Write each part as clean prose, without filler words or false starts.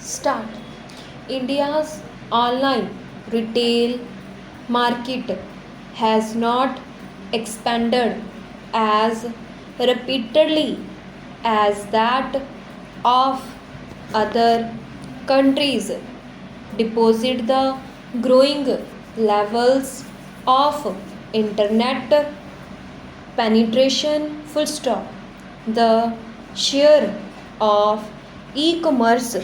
Start. India's online retail market has not expanded as rapidly as that of other countries. Deposit the growing levels of internet penetration full stop. The share of e-commerce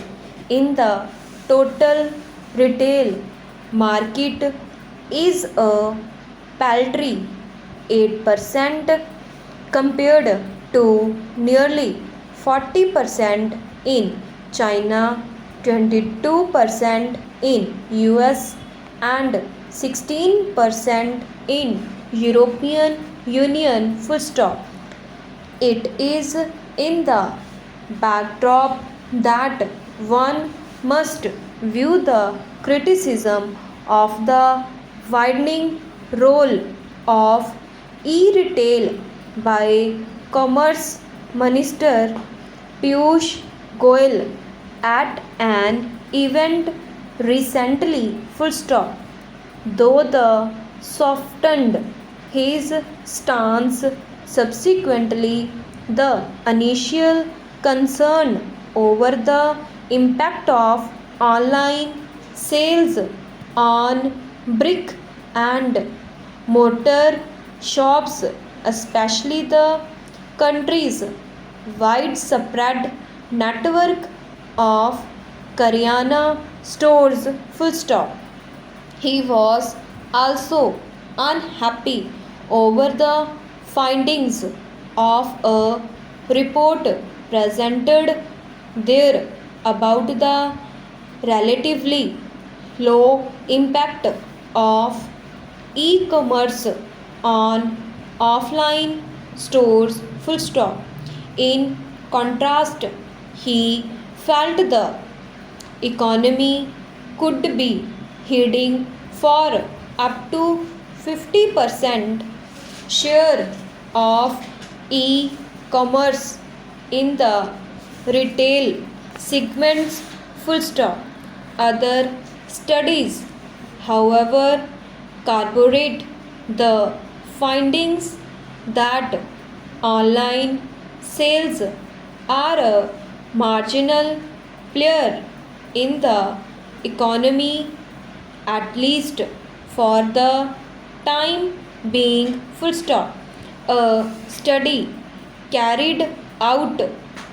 in the total retail market is a paltry 8% compared to nearly 40% in China, 22% in US and 16% in European Union full stop. It is in the backdrop that one must view the criticism of the widening role of e-retail by Commerce Minister Piyush Goyal at an event recently full stop. Though the softened his stance subsequently, the initial concern over the impact of online sales on brick and mortar shops, especially the country's widespread network of Karyana stores full stop. He was also unhappy over the findings of a report presented there about the relatively low impact of e-commerce on offline stores full stop. In contrast, he felt the economy could be heading for up to 50% share of e-commerce in the retail segments full stop. Other studies, however, corroborate the findings that online sales are a marginal player in the economy, at least for the time being full stop. A study carried out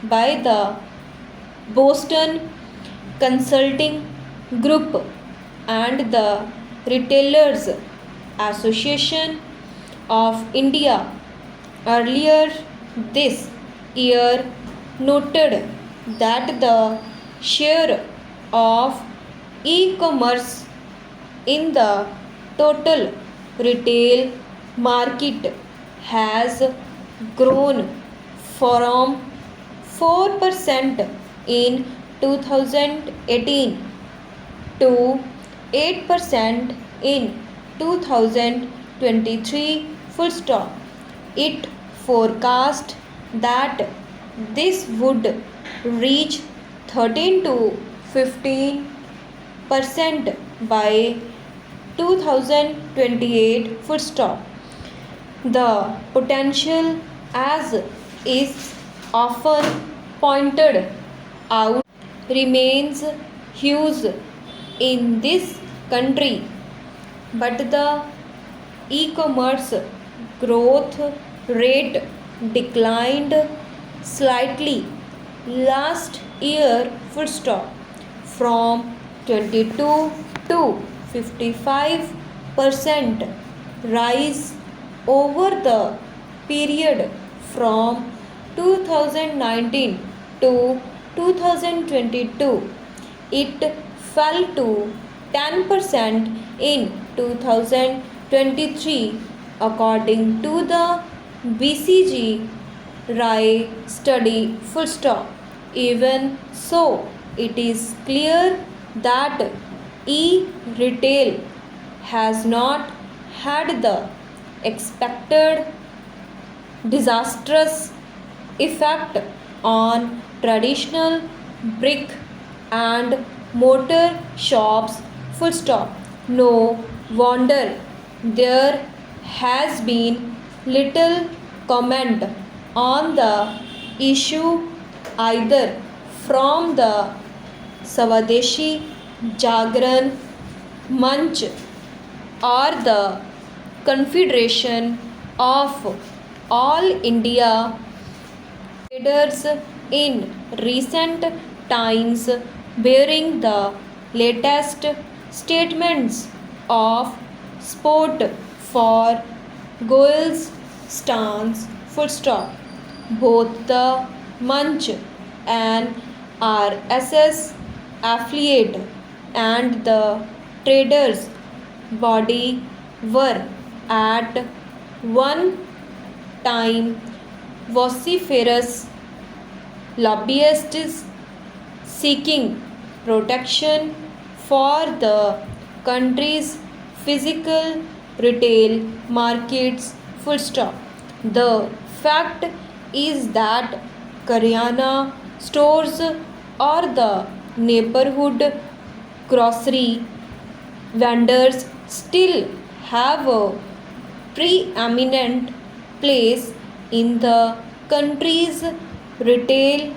by the Boston Consulting Group and the Retailers Association of India earlier this year noted that the share of e-commerce in the total retail market has grown from 4% in 2018 to 8% in 2023 full stop. It forecast that this would reach 13 to 15% by 2028 full stop. The potential, as is often pointed out, remains huge in this country, but the e-commerce growth rate declined slightly last year full stop from 22 to 55% rise over the period from 2019 to 2022. It fell to 10% in 2023 according to the BCG RAI study full stop. Even so, it is clear that e-retail has not had the expected disastrous effect on traditional brick and motor shops. Full stop. No wonder there has been little comment on the issue either from the Swadeshi Jagran Manch or the Confederation of All India Traders in recent times, bearing the latest statements of support for Goel's stance. Full stop. Both the Munch and RSS affiliate and the traders body were at one time vociferous lobbyists seeking protection for the country's physical retail markets. Full stop. The fact is that Karyana stores or the neighborhood grocery vendors still have a preeminent place in the country's retail